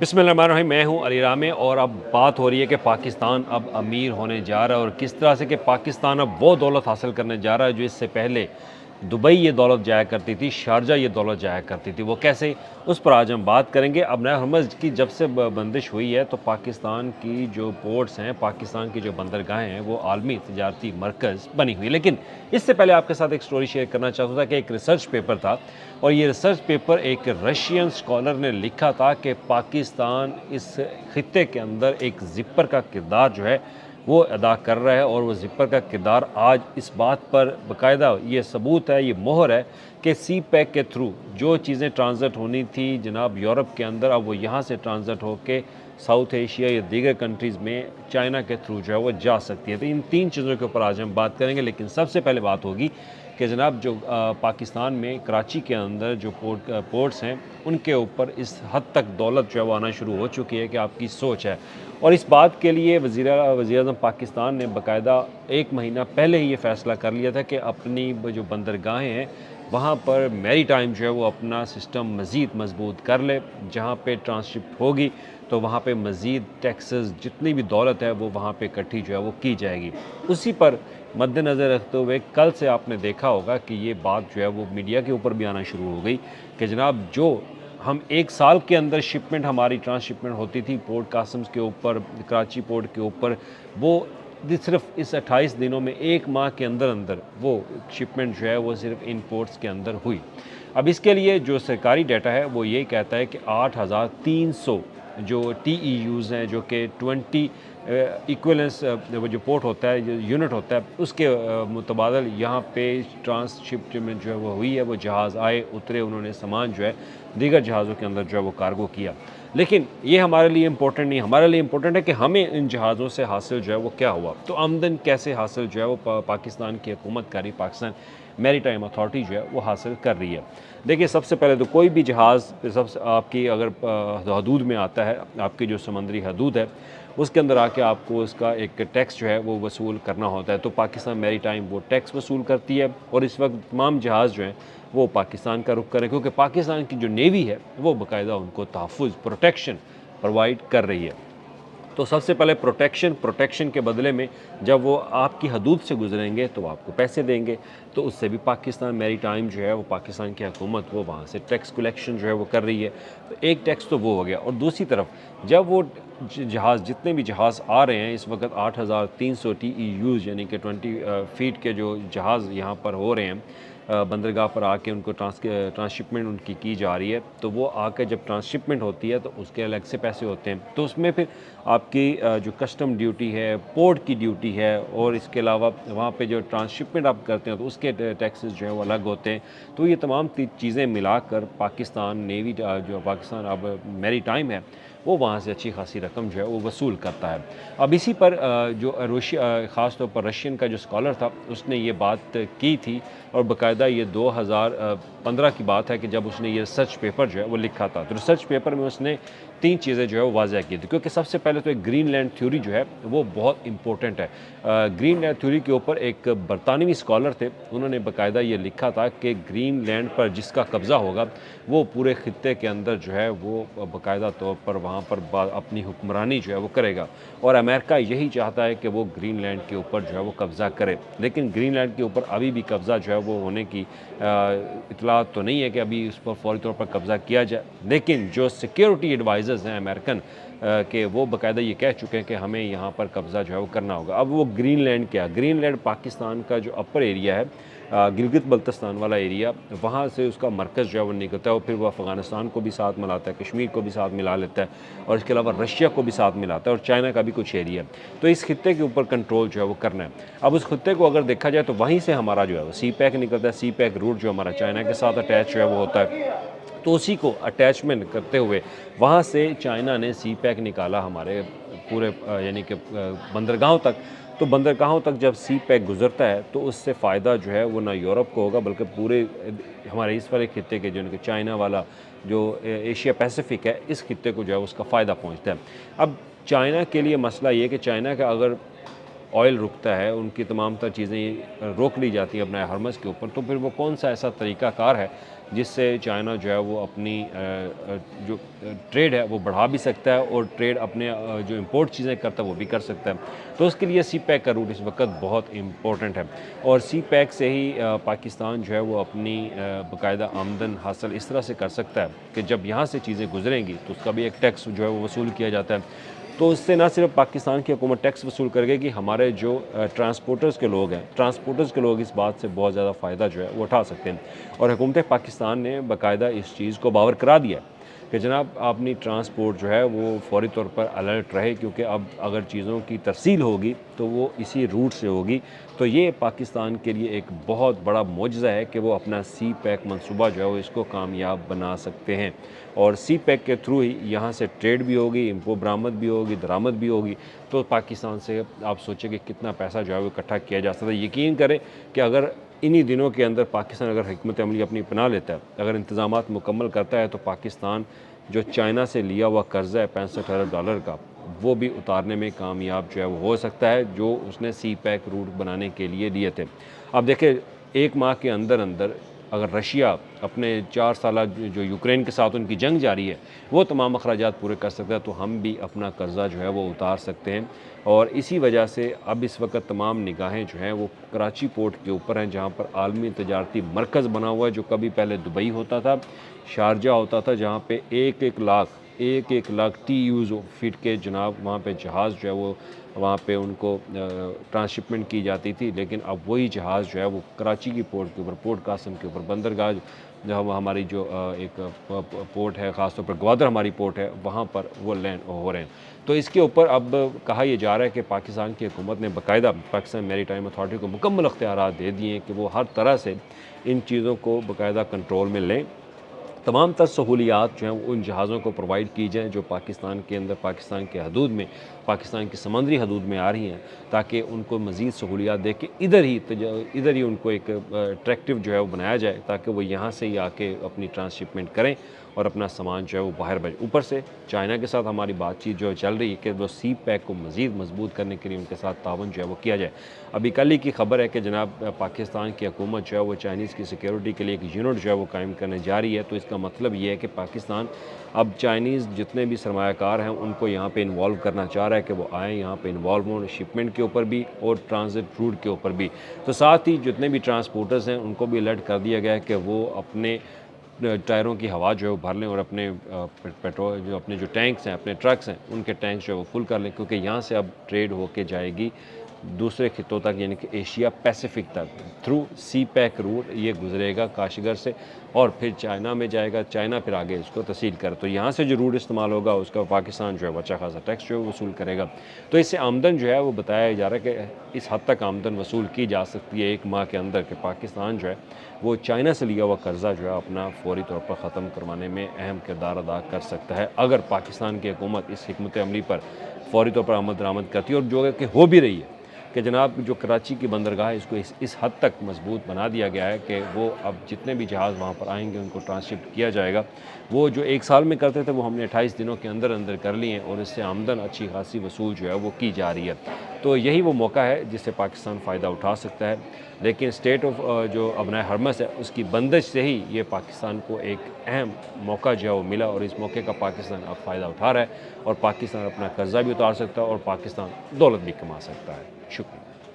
बिस्मिल्लाहिर्रहमानिर्रहीम। मैं हूं अली रामे और अब बात हो रही है कि पाकिस्तान अब अमीर होने जा रहा है और किस तरह से कि पाकिस्तान अब वो दौलत हासिल करने जा रहा है जो इससे पहले दुबई ये दौलत जाया करती थी, शारजा ये दौलत जाया करती थी। वो कैसे, उस पर आज हम बात करेंगे। अब नया हरमज़ की जब से बंदिश हुई है तो पाकिस्तान की जो पोर्ट्स हैं, पाकिस्तान की जो बंदरगाहें हैं, वो आलमी तजारती मरकज़ बनी हुई। लेकिन इससे पहले आपके साथ एक स्टोरी शेयर करना चाहता था कि एक रिसर्च पेपर था और ये रिसर्च पेपर एक रशियन स्कॉलर ने लिखा था कि पाकिस्तान इस खित्ते के अंदर एक ज़िपर का किरदार जो है वो अदा कर रहा है। और वो ज़िपर का किरदार आज इस बात पर बाकायदा ये सबूत है, ये मोहर है कि सी पैक के थ्रू जो चीज़ें ट्रांज़िट होनी थी जनाब यूरोप के अंदर, अब वो यहाँ से ट्रांज़िट होके साउथ एशिया या दीगर कंट्रीज़ में चाइना के थ्रू जो है वो जा सकती है। तो इन तीन चीज़ों के ऊपर आज हम बात करेंगे। लेकिन सबसे पहले बात होगी कि जनाब जो पाकिस्तान में कराची के अंदर जो पोर्ट्स हैं उनके ऊपर इस हद तक दौलत जो है वो आना शुरू हो चुकी है कि आपकी सोच है। और इस बात के लिए वज़ीर-ए-आज़म पाकिस्तान ने बाकायदा 1 महीना पहले ही ये फ़ैसला कर लिया था कि अपनी जो बंदरगाहें हैं वहाँ पर मैरी टाइम जो है वो अपना सिस्टम मज़ीद मजबूत कर ले। जहाँ पे ट्रांसशिप होगी तो वहाँ पे मज़ीद टैक्सेस, जितनी भी दौलत है वो वहाँ पे इकट्ठी जो है वो की जाएगी। उसी पर मद्देनज़र रखते हुए कल से आपने देखा होगा कि ये बात जो है वो मीडिया के ऊपर भी आना शुरू हो गई कि जनाब जो हम 1 साल के अंदर शिपमेंट, हमारी ट्रांसशिपमेंट होती थी पोर्ट कासिम्स के ऊपर, कराची पोर्ट के ऊपर, वो सिर्फ इस 28 दिनों में 1 माह के अंदर अंदर वो शिपमेंट जो है वो सिर्फ इन पोर्ट्स के अंदर हुई। अब इसके लिए जो सरकारी डाटा है वो ये कहता है कि 8,300 जो TEUs हैं, जो कि 20 इक्विवेलेंस वो जो पोर्ट होता है, जो यूनिट होता है, उसके मुतबादल यहाँ पे ट्रांसशिपमेंट जो है वो हुई है। वो जहाज़ आए, उतरे, उन्होंने सामान जो है दीगर जहाज़ों के अंदर जो है वो कार्गो किया। लेकिन ये हमारे लिए इम्पोर्टेंट नहीं, हमारे लिए इम्पोर्टेंट है कि हमें इन जहाज़ों से हासिल जो है वो क्या हुआ। तो आमदन कैसे हासिल जो है वो पाकिस्तान की हुकूमत कर रही, पाकिस्तान मैरी टाइम अथॉरिटी जो है वो हासिल कर रही है। देखिए, सबसे पहले तो कोई भी जहाज़ सबसे आपकी अगर हदूद में आता है, आपकी जो समंदरी हदूद है उसके अंदर आके आपको उसका एक टैक्स जो है वो वसूल करना होता है। तो पाकिस्तान मैरी टाइम वो टैक्स वसूल करती है और इस वक्त तमाम जहाज़ जो हैं वो पाकिस्तान का रुख करें, क्योंकि पाकिस्तान की जो नेवी है वो बाकायदा उनको तहफ़्फ़ुज़, प्रोटेक्शन प्रोवाइड कर रही है। तो सबसे पहले प्रोटेक्शन के बदले में जब वो आपकी हदूद से गुजरेंगे तो आपको पैसे देंगे। तो उससे भी पाकिस्तान मैरी टाइम जो है वो, पाकिस्तान की हुकूमत वो वहाँ से टैक्स कलेक्शन जो है वो कर रही है। तो एक टैक्स तो वो हो गया। और दूसरी तरफ जब वो जहाज़, जितने भी जहाज़ आ रहे हैं इस वक्त 8,300 TEUs यानी कि 20 फीट के जो जहाज़ यहाँ पर हो रहे हैं, बंदरगाह पर आके उनको ट्रांसशिपमेंट उनकी की जा रही है। तो वो आकर जब ट्रांसशिपमेंट होती है तो उसके अलग से पैसे होते हैं। तो उसमें फिर आपकी जो कस्टम ड्यूटी है, पोर्ट की ड्यूटी है, और इसके अलावा वहाँ पे जो ट्रांसशिपमेंट आप करते हैं तो उसके टैक्सेस जो हैं वो अलग होते हैं। तो ये तमाम चीज़ें मिलाकर पाकिस्तान नेवी जो पाकिस्तान अब मैरी टाइम है वो वहाँ से अच्छी खासी रकम जो है वो वसूल करता है। अब इसी पर जो ख़ास तौर पर रशियन का जो स्कॉलर था उसने ये बात की थी और बाकायदा ये 2015 की बात है कि जब उसने ये रिसर्च पेपर जो है वो लिखा था। तो रिसर्च पेपर में उसने 3 चीज़ें जो है वो वाज़ह की थी, क्योंकि सबसे पहले तो एक ग्रीनलैंड थ्योरी जो है वो बहुत इंपॉर्टेंट है। ग्रीनलैंड थ्योरी के ऊपर एक बरतानवी स्कॉलर थे, उन्होंने बाकायदा ये लिखा था कि ग्रीनलैंड पर जिसका कब्ज़ा होगा वो पूरे खित्ते के अंदर जो है वो बाकायदा तौर पर वहाँ पर अपनी हुक्मरानी जो है वो करेगा। और अमेरिका यही चाहता है कि वो ग्रीनलैंड के ऊपर जो है वो कब्ज़ा करे। लेकिन ग्रीनलैंड के ऊपर अभी भी कब्ज़ा जो है वो होने की इतला तो नहीं है कि अभी उस पर फौरी तौर पर कब्ज़ा किया जाए। लेकिन जो सिक्योरिटी एडवाइज़र्स हैं अमेरिकन कि वो बाकायदा ये कह चुके हैं कि हमें यहाँ पर कब्ज़ा जो है वो करना होगा। अब वो ग्रीनलैंड क्या, ग्रीनलैंड पाकिस्तान का जो अपर एरिया है, गिलगित बल्तिस्तान वाला एरिया, वहाँ से उसका मरकज़ जो है वो निकलता है और फिर वो अफ़गानिस्तान को भी साथ मिलाता है, कश्मीर को भी साथ मिला लेता है, और इसके अलावा रशिया को भी साथ मिलाता है, और चाइना का भी कुछ एरिया है। तो इस खित्ते के ऊपर कंट्रोल जो है वो करना है। अब उस खित्ते को अगर देखा जाए तो वहीं से हमारा जो है वो सी पैक निकलता है। सी पैक रूट जो हमारा चाइना के साथ अटैच जो है वो होता है। तो उसी को अटैचमेंट करते हुए वहाँ से चाइना ने सी पैक निकाला हमारे पूरे यानी कि बंदरगाहों तक। तो बंदरगाहों तक जब सी पैक गुजरता है तो उससे फ़ायदा जो है वो ना यूरोप को होगा, बल्कि पूरे हमारे इस वाले खित्ते के जो चाइना वाला जो एशिया पैसिफिक है, इस खित्ते को जो है उसका फ़ायदा पहुँचता है। अब चाइना के लिए मसला ये कि चाइना का अगर ऑयल रुकता है, उनकी तमाम तर चीज़ें रोक ली जाती हैं अपने हरमज़ के ऊपर, तो फिर वो कौन सा ऐसा तरीक़ाकार है جس سے چائنا جو ہے وہ اپنی جو ٹریڈ ہے وہ بڑھا بھی سکتا ہے اور ٹریڈ اپنے جو امپورٹ چیزیں کرتا ہے وہ بھی کر سکتا ہے. تو اس کے لیے سی پیک کا روٹ اس وقت بہت امپورٹنٹ ہے اور سی پیک سے ہی پاکستان جو ہے وہ اپنی باقاعدہ آمدن حاصل اس طرح سے کر سکتا ہے کہ جب یہاں سے چیزیں گزریں گی تو اس کا بھی ایک ٹیکس جو ہے وہ وصول کیا جاتا ہے. تو اس سے نہ صرف پاکستان کی حکومت ٹیکس وصول کر گی کہ ہمارے جو ٹرانسپورٹرز کے لوگ ہیں، ٹرانسپورٹرز کے لوگ اس بات سے بہت زیادہ فائدہ جو ہے وہ اٹھا سکتے ہیں. اور حکومت پاکستان نے باقاعدہ اس چیز کو باور کرا دیا ہے کہ جناب اپنی ٹرانسپورٹ جو ہے وہ فوری طور پر الرٹ رہے، کیونکہ اب اگر چیزوں کی ترسیل ہوگی تو وہ اسی روٹ سے ہوگی. تو یہ پاکستان کے لیے ایک بہت بڑا معجزہ ہے کہ وہ اپنا سی پیک منصوبہ جو ہے وہ اس کو کامیاب بنا سکتے ہیں. اور سی پیک کے تھرو ہی یہاں سے ٹریڈ بھی ہوگی، امپورٹ برآمد بھی ہوگی، درآمد بھی ہوگی. تو پاکستان سے آپ سوچیں کہ کتنا پیسہ جو ہے وہ اکٹھا کیا جا سکتا ہے. یقین کریں کہ اگر انہی دنوں کے اندر پاکستان اگر حکمت عملی اپنی اپنا لیتا ہے، اگر انتظامات مکمل کرتا ہے، تو پاکستان جو چائنا سے لیا ہوا قرضہ ہے $65 ارب کا، وہ بھی اتارنے میں کامیاب جو ہے وہ ہو سکتا ہے، جو اس نے سی پیک روٹ بنانے کے لیے لیے تھے. اب دیکھیں 1 ماہ کے اندر اگر رشیا اپنے 4 سالہ جو یوکرین کے ساتھ ان کی جنگ جاری ہے وہ تمام اخراجات پورے کر سکتا ہے، تو ہم بھی اپنا قرضہ جو ہے وہ اتار سکتے ہیں. اور اسی وجہ سے اب اس وقت تمام نگاہیں جو ہیں وہ کراچی پورٹ کے اوپر ہیں، جہاں پر عالمی تجارتی مرکز بنا ہوا ہے، جو کبھی پہلے دبئی ہوتا تھا، شارجہ ہوتا تھا، جہاں پہ ایک لاکھ TEUs فٹ کے جناب وہاں پہ جہاز جو ہے وہ وہاں پہ ان کو ٹرانسشپمنٹ کی جاتی تھی. لیکن اب وہی جہاز جو ہے وہ کراچی کی پورٹ کے اوپر، پورٹ قاسم کے اوپر، بندرگاہ جہاں ہماری جو ایک پورٹ ہے، خاص طور پر گوادر ہماری پورٹ ہے، وہاں پر وہ لینڈ ہو رہے ہیں. تو اس کے اوپر اب کہا یہ جا رہا ہے کہ پاکستان کی حکومت نے باقاعدہ پاکستان میری ٹائم اتھارٹی کو مکمل اختیارات دے دیے ہیں کہ وہ ہر طرح سے ان چیزوں کو باقاعدہ کنٹرول میں لیں. تمام تر سہولیات جو ہیں وہ ان جہازوں کو پرووائڈ کی جائیں جو پاکستان کے اندر، پاکستان کے حدود میں، پاکستان کی سمندری حدود میں آ رہی ہیں، تاکہ ان کو مزید سہولیات دے کے ادھر ہی ان کو ایک اٹریکٹیو جو ہے وہ بنایا جائے، تاکہ وہ یہاں سے ہی آ کے اپنی ٹرانسشپمنٹ کریں اور اپنا سامان جو ہے وہ باہر بھیجیں. اوپر سے چائنا کے ساتھ ہماری بات چیت جو چل رہی ہے کہ وہ سی پیک کو مزید مضبوط کرنے کے لیے ان کے ساتھ تعاون جو ہے وہ کیا جائے. ابھی کل ہی کی خبر ہے کہ جناب پاکستان کی حکومت جو ہے وہ چائنیز کی سیکیورٹی کے لیے ایک یونٹ جو ہے وہ قائم کرنے جا رہی ہے. تو اس کا مطلب یہ ہے کہ پاکستان اب چائنیز جتنے بھی سرمایہ کار ہیں ان کو یہاں پہ انوالو کرنا چاہ رہا ہے کہ وہ آئیں یہاں پہ انوالو ہوں، شپمنٹ کے اوپر بھی اور ٹرانزٹ روٹ کے اوپر بھی. تو ساتھ ہی جتنے بھی ٹرانسپورٹرز ہیں ان کو بھی الرٹ کر دیا گیا ہے کہ وہ اپنے ٹائروں کی ہوا جو ہے وہ بھر لیں اور اپنے پیٹرول اپنے جو ٹینکس ہیں، اپنے ٹرکس ہیں، ان کے ٹینکس جو ہے وہ فل کر لیں، کیونکہ یہاں سے اب ٹریڈ ہو کے جائے گی دوسرے خطوں تک، یعنی کہ ایشیا پیسیفک تک. تھرو سی پیک روٹ یہ گزرے گا کاشغر سے اور پھر چائنا میں جائے گا، چائنا پھر آگے اس کو تسہیل کر. تو یہاں سے جو روٹ استعمال ہوگا اس کا پاکستان جو ہے اچھا خاصا ٹیکس جو ہے وصول کرے گا. تو اس سے آمدن جو ہے وہ بتایا جا رہا ہے کہ اس حد تک آمدن وصول کی جا سکتی ہے 1 ماہ کے اندر کہ پاکستان جو ہے وہ چائنا سے لیا ہوا قرضہ جو ہے اپنا فوری طور پر ختم کروانے میں اہم کردار ادا کر سکتا ہے، اگر پاکستان کی حکومت اس حکمت عملی پر فوری طور پر عمل درآمد کرتی ہے. اور جو کہ ہو بھی رہی ہے کہ جناب جو کراچی کی بندرگاہ ہے اس کو اس حد تک مضبوط بنا دیا گیا ہے کہ وہ اب جتنے بھی جہاز وہاں پر آئیں گے ان کو ٹرانسشپ کیا جائے گا. وہ جو 1 سال میں کرتے تھے وہ ہم نے 28 دنوں کے اندر کر لی ہیں، اور اس سے آمدن اچھی خاصی وصول جو ہے وہ کی جا رہی ہے. تو یہی وہ موقع ہے جس سے پاکستان فائدہ اٹھا سکتا ہے. لیکن اسٹیٹ آف جو ابنائے حرمس ہے اس کی بندش سے ہی یہ پاکستان کو ایک اہم موقع جو ہے وہ ملا، اور اس موقع کا پاکستان اب فائدہ اٹھا رہا ہے، اور پاکستان اپنا قرضہ بھی اتار سکتا ہے اور پاکستان دولت بھی کما سکتا ہے. شکریہ.